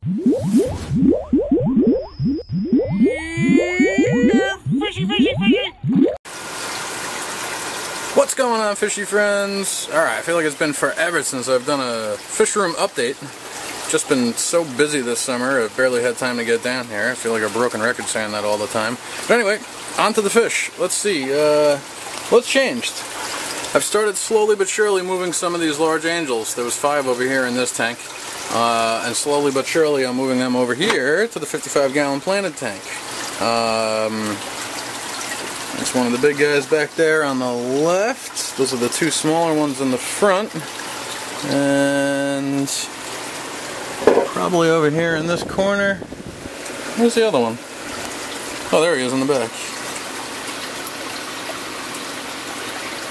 Fishy, fishy, fishy! What's going on, fishy friends? Alright, I feel like it's been forever since I've done a fish room update. Just been so busy this summer, I've barely had time to get down here. I feel like a broken record saying that all the time. But anyway, on to the fish. Let's see, what's changed? I've started slowly but surely moving some of these large angels. There was 5 over here in this tank. And slowly but surely I'm moving them over here to the 55-gallon planted tank. That's one of the big guys back there on the left. Those are the 2 smaller ones in the front. And probably over here in this corner. Where's the other one? Oh, there he is in the back.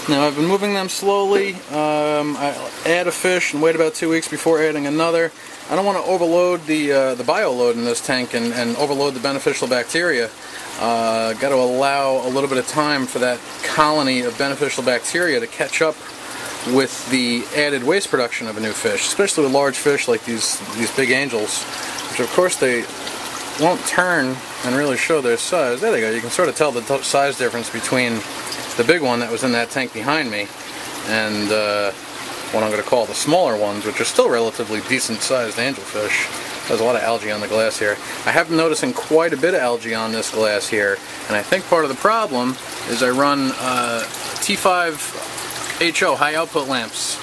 Now I've been moving them slowly. I add a fish and wait about 2 weeks before adding another. I don't want to overload the bio-load in this tank and overload the beneficial bacteria. Got to allow a little bit of time for that colony of beneficial bacteria to catch up with the added waste production of a new fish, especially with large fish like these big angels, which of course they won't turn and really show their size. There they go. You can sort of tell the size difference between the big one that was in that tank behind me and what I'm going to call the smaller ones, which are still relatively decent sized angelfish. There's a lot of algae on the glass here. I have been noticing quite a bit of algae on this glass here, and I think part of the problem is I run T5HO high output lamps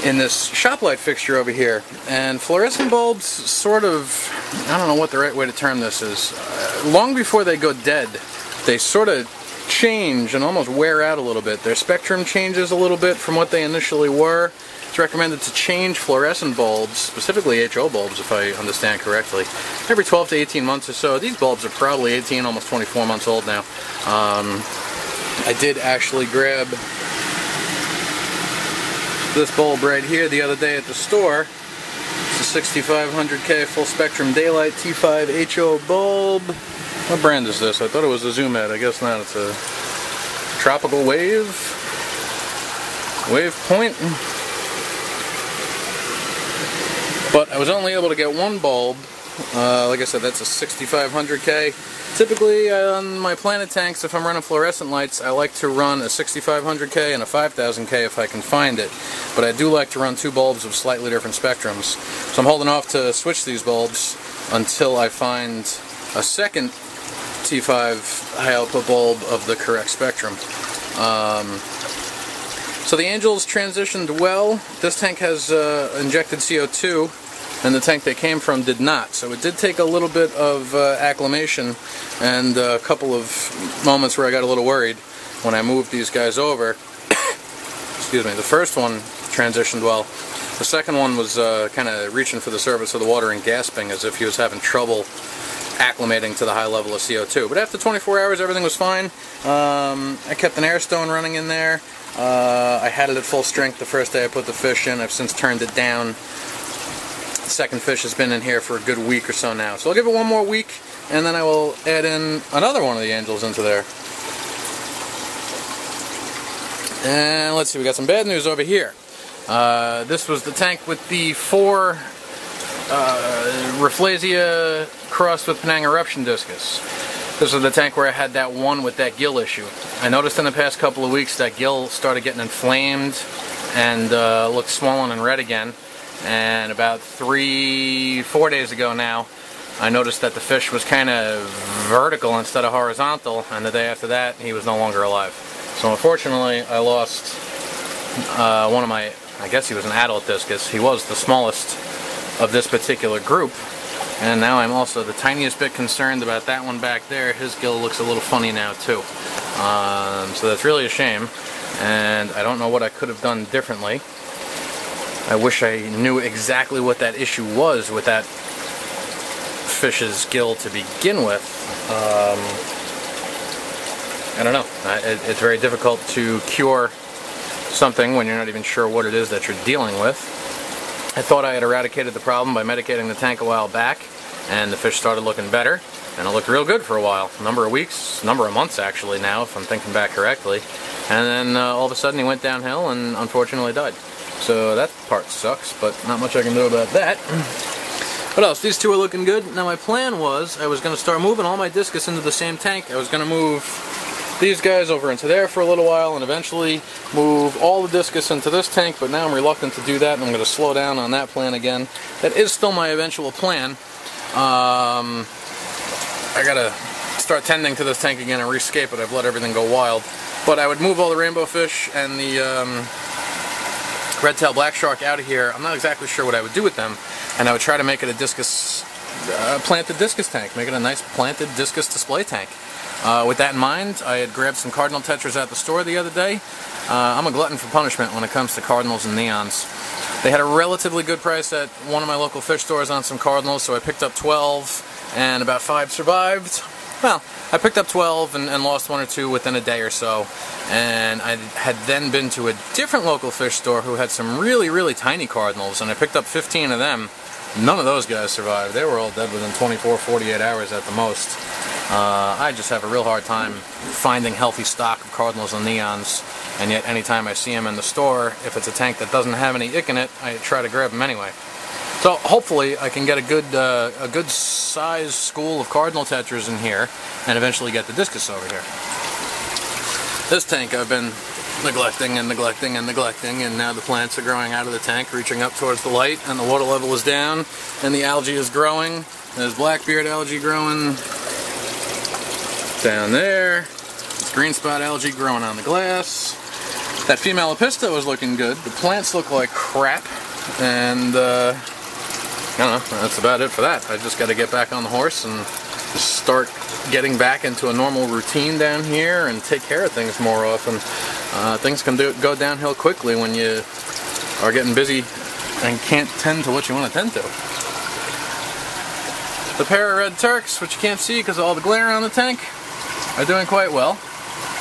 in this shop light fixture over here, and fluorescent bulbs sort of, I don't know what the right way to term this is, long before they go dead, they sort of change and almost wear out a little bit. Their spectrum changes a little bit from what they initially were. It's recommended to change fluorescent bulbs, specifically HO bulbs if I understand correctly, every 12 to 18 months or so. These bulbs are probably 18, almost 24 months old now. I did actually grab this bulb right here the other day at the store. It's a 6500K full spectrum daylight T5 HO bulb. What brand is this? I thought it was a Zoom head. I guess not. It's a Tropical Wave Point. But I was only able to get one bulb. Like I said, that's a 6500K. Typically on my planet tanks, if I'm running fluorescent lights, I like to run a 6500K and a 5000K if I can find it. But I do like to run 2 bulbs of slightly different spectrums. So I'm holding off to switch these bulbs until I find a second T5 high output bulb of the correct spectrum. So the angels transitioned well. This tank has injected CO2, and the tank they came from did not. So it did take a little bit of acclimation and a couple of moments where I got a little worried when I moved these guys over. Excuse me. The first one transitioned well. The second one was kind of reaching for the surface of the water and gasping as if he was having trouble acclimating to the high level of CO2. But after 24 hours, everything was fine. I kept an air stone running in there. I had it at full strength the first day I put the fish in. I've since turned it down. The second fish has been in here for a good week or so now. So I'll give it one more week, and then I will add in another one of the angels into there. And let's see, we got some bad news over here. This was the tank with the 4 Rafflesia crossed with Penang eruption discus. This is the tank where I had that one with that gill issue. I noticed in the past couple of weeks that gill started getting inflamed and looked swollen and red again. And about 3-4 days ago now, I noticed that the fish was kind of vertical instead of horizontal, and the day after that, he was no longer alive. So unfortunately, I lost one of my, I guess he was an adult discus. He was the smallest of this particular group. And now I'm also the tiniest bit concerned about that one back there. His gill looks a little funny now too. So that's really a shame. And I don't know what I could have done differently. I wish I knew exactly what that issue was with that fish's gill to begin with. I don't know. It's very difficult to cure something when you're not even sure what it is that you're dealing with. I thought I had eradicated the problem by medicating the tank a while back, and the fish started looking better, and it looked real good for a while. A number of weeks, number of months actually now, if I'm thinking back correctly. And then all of a sudden he went downhill and unfortunately died. So that part sucks, but not much I can do about that. What else? These two are looking good. Now my plan was I was going to start moving all my discus into the same tank. I was going to move these guys over into there for a little while and eventually move all the discus into this tank, but now I'm reluctant to do that and I'm going to slow down on that plan again. That is still my eventual plan. I gotta start tending to this tank again and rescape it. I've let everything go wild. But I would move all the rainbow fish and the red-tailed black shark out of here. I'm not exactly sure what I would do with them, and I would try to make it a discus, planted discus tank, make it a nice planted discus display tank. With that in mind, I had grabbed some cardinal tetras at the store the other day. I'm a glutton for punishment when it comes to cardinals and neons. They had a relatively good price at one of my local fish stores on some cardinals, so I picked up 12 and about 5 survived. Well, I picked up 12 and lost 1 or 2 within a day or so, and I had then been to a different local fish store who had some really, really tiny cardinals, and I picked up 15 of them. None of those guys survived. They were all dead within 24, 48 hours at the most. I just have a real hard time finding healthy stock of cardinals and neons, and yet anytime I see them in the store, if it's a tank that doesn't have any ick in it, I try to grab them anyway. So hopefully I can get a good size school of cardinal tetras in here and eventually get the discus over here. This tank I've been neglecting and neglecting and neglecting, and now the plants are growing out of the tank, reaching up towards the light, and the water level is down, and the algae is growing. There's blackbeard algae growing down there. There's green spot algae growing on the glass. That female apista was looking good. The plants look like crap, and I don't know, that's about it for that. I just got to get back on the horse and start getting back into a normal routine down here and take care of things more often. Things can go downhill quickly when you are getting busy and can't tend to what you want to tend to. The pair of red Turks, which you can't see because of all the glare on the tank, are doing quite well.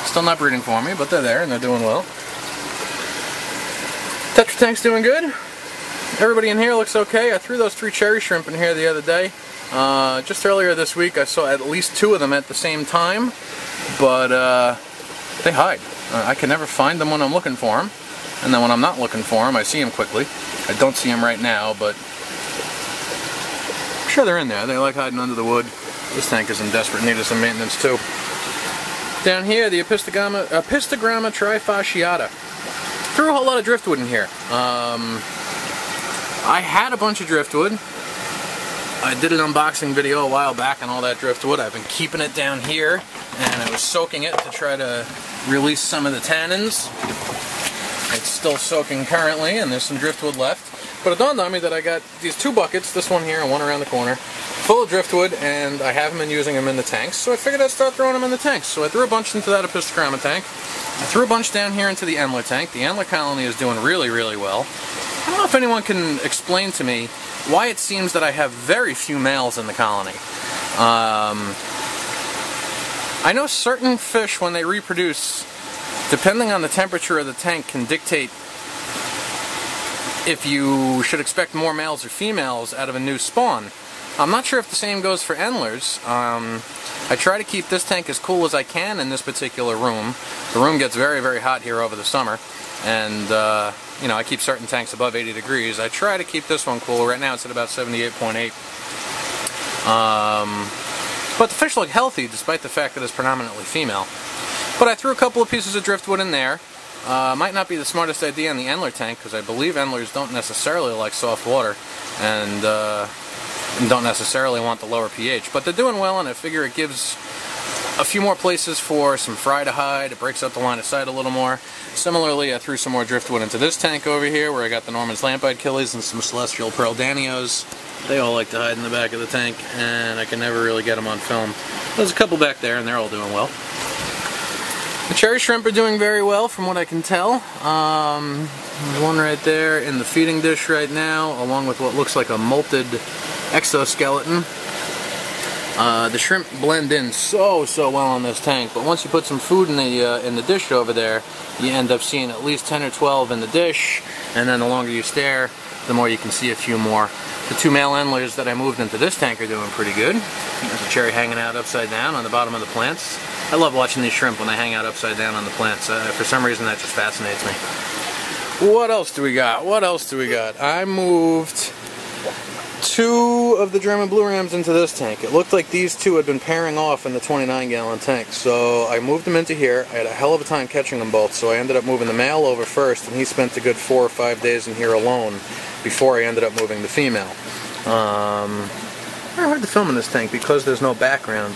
Still not breeding for me, but they're there and they're doing well. Tetra tank's doing good. Everybody in here looks okay. I threw those 3 cherry shrimp in here the other day. Just earlier this week I saw at least 2 of them at the same time, but they hide. I can never find them when I'm looking for them, and then when I'm not looking for them I see them quickly. I don't see them right now, but I'm sure they're in there. They like hiding under the wood. This tank is in desperate need of some maintenance too. Down here, the Apistogramma trifasciata. Threw a whole lot of driftwood in here. I had a bunch of driftwood. I did an unboxing video a while back on all that driftwood. I've been keeping it down here, and I was soaking it to try to release some of the tannins. It's still soaking currently, and there's some driftwood left. But it dawned on me that I got these 2 buckets, this one here and one around the corner, full of driftwood, and I haven't been using them in the tanks, so I figured I'd start throwing them in the tanks. So I threw a bunch into that Apistogramma tank. I threw a bunch down here into the Endler tank. The Endler colony is doing really, really well. I don't know if anyone can explain to me why it seems that I have very few males in the colony. I know certain fish, when they reproduce, depending on the temperature of the tank, can dictate if you should expect more males or females out of a new spawn. I'm not sure if the same goes for Endlers. I try to keep this tank as cool as I can in this particular room. The room gets very, very hot here over the summer, and you know, I keep certain tanks above 80 degrees. I try to keep this one cool. Right now it's at about 78.8. But the fish look healthy despite the fact that it's predominantly female. But I threw a couple of pieces of driftwood in there. Might not be the smartest idea in the Endler tank, because I believe Endlers don't necessarily like soft water and don't necessarily want the lower pH. But they're doing well, and I figure it gives a few more places for some fry to hide. It breaks up the line of sight a little more. Similarly, I threw some more driftwood into this tank over here, where I got the Norman's Lamp-eyed Killies and some Celestial Pearl Danios. They all like to hide in the back of the tank, and I can never really get them on film. There's a couple back there, and they're all doing well. The cherry shrimp are doing very well, from what I can tell. There's one right there in the feeding dish right now, along with what looks like a molted exoskeleton. The shrimp blend in so well on this tank, but once you put some food in the dish over there, you end up seeing at least 10 or 12 in the dish, and then the longer you stare, the more you can see a few more. The 2 male Endlers that I moved into this tank are doing pretty good. There's a cherry hanging out upside down on the bottom of the plants. I love watching these shrimp when they hang out upside down on the plants. For some reason that just fascinates me. What else do we got? What else do we got? I moved 2 of the German blue rams into this tank. It looked like these 2 had been pairing off in the 29-gallon tank, so I moved them into here. I had a hell of a time catching them both, so I ended up moving the male over first, and he spent a good 4 or 5 days in here alone before I ended up moving the female. Very hard to film in this tank because there's no background.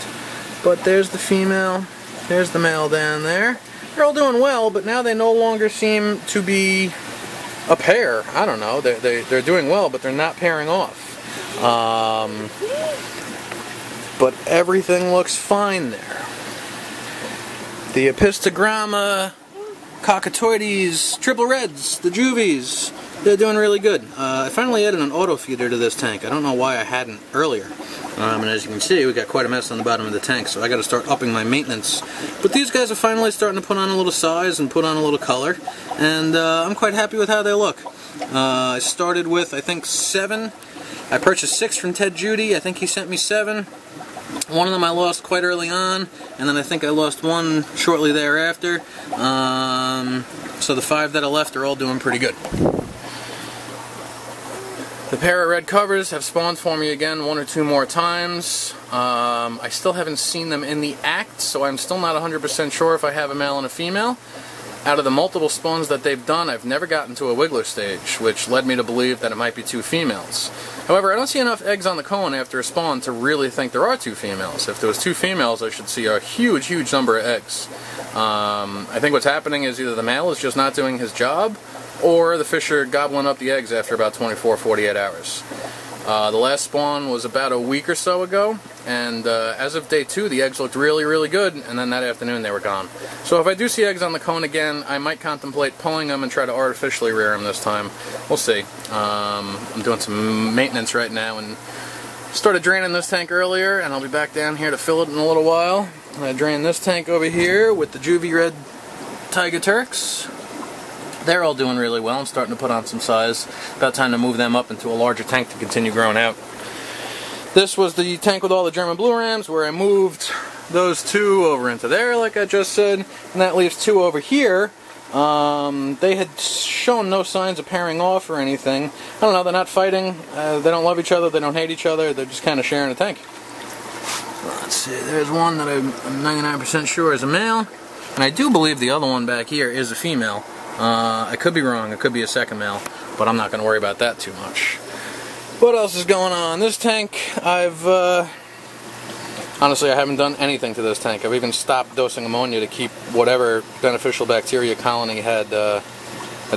But there's the female, there's the male down there. They're all doing well, but now they no longer seem to be a pair. I don't know. They're doing well, but they're not pairing off. But everything looks fine there. The Apistogramma cockatoides, triple reds, the juvies, they're doing really good. I finally added an auto feeder to this tank. I don't know why I hadn't earlier. And as you can see, we got quite a mess on the bottom of the tank, so I got to start upping my maintenance. But these guys are finally starting to put on a little size and put on a little color, and I'm quite happy with how they look. I started with, I think, 7. I purchased 6 from Ted Judy. I think he sent me 7. One of them I lost quite early on, and then I think I lost 1 shortly thereafter. So the 5 that are left are all doing pretty good. The pair of red covers have spawned for me again 1 or 2 more times. I still haven't seen them in the act, so I'm still not 100% sure if I have a male and a female. Out of the multiple spawns that they've done, I've never gotten to a wiggler stage, which led me to believe that it might be 2 females. However, I don't see enough eggs on the cone after a spawn to really think there are 2 females. If there was 2 females, I should see a huge, huge number of eggs. I think what's happening is either the male is just not doing his job, or the fish are gobbling up the eggs after about 24, 48 hours. The last spawn was about a week or so ago, and as of day 2, the eggs looked really, really good, and then that afternoon they were gone. So if I do see eggs on the cone again, I might contemplate pulling them and try to artificially rear them this time. We'll see. I'm doing some maintenance right now, and started draining this tank earlier, and I'll be back down here to fill it in a little while. I drained this tank over here with the Juvie Red Tiger Turks. They're all doing really well. I'm starting to put on some size. About time to move them up into a larger tank to continue growing out. This was the tank with all the German blue rams, where I moved those 2 over into there, like I just said, and that leaves 2 over here. They had shown no signs of pairing off or anything. I don't know, they're not fighting, they don't love each other, they don't hate each other, they're just kind of sharing a tank. Let's see, there's one that I'm 99% sure is a male, and I do believe the other one back here is a female. I could be wrong, it could be a second male, but I'm not going to worry about that too much. What else is going on? This tank, honestly, I haven't done anything to this tank. I've even stopped dosing ammonia to keep whatever beneficial bacteria colony had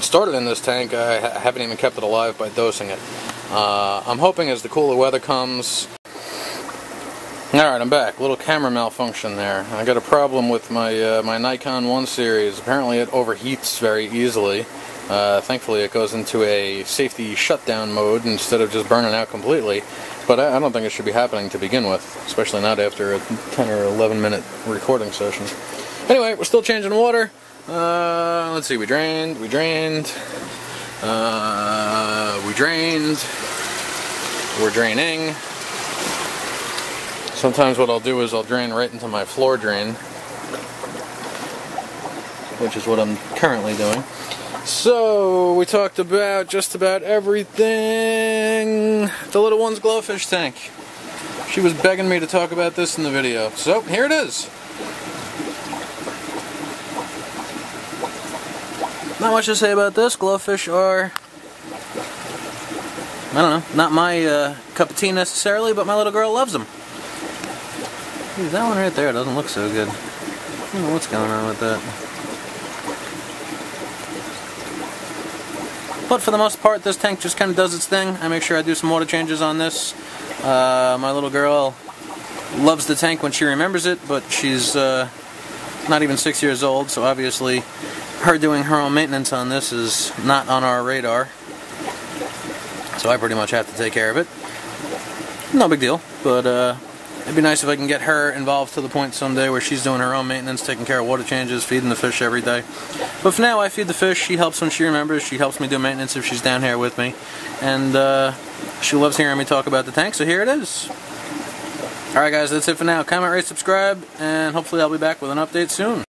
started in this tank. I haven't even kept it alive by dosing it. I'm hoping as the cooler weather comes... Alright, I'm back. Little camera malfunction there. I got a problem with my my Nikon 1 series. Apparently it overheats very easily. Thankfully it goes into a safety shutdown mode instead of just burning out completely. But I don't think it should be happening to begin with, especially not after a 10 or 11 minute recording session. Anyway, we're still changing water. Let's see, we drained, we're draining. Sometimes what I'll do is I'll drain right into my floor drain, which is what I'm currently doing. So, we talked about just about everything. The little one's glowfish tank. She was begging me to talk about this in the video, so here it is. Not much to say about this. Glowfish are, I don't know, not my cup of tea necessarily, but my little girl loves them. Ooh, that one right there doesn't look so good. I don't know what's going on with that. But for the most part, this tank just kind of does its thing. I make sure I do some water changes on this. My little girl loves the tank when she remembers it, but she's not even 6 years old, so obviously her doing her own maintenance on this is not on our radar. So I pretty much have to take care of it. No big deal, but it'd be nice if I can get her involved to the point someday where she's doing her own maintenance, taking care of water changes, feeding the fish every day. But for now, I feed the fish. She helps when she remembers. She helps me do maintenance if she's down here with me. And she loves hearing me talk about the tank, so here it is. Alright guys, that's it for now. Comment, rate, subscribe, and hopefully I'll be back with an update soon.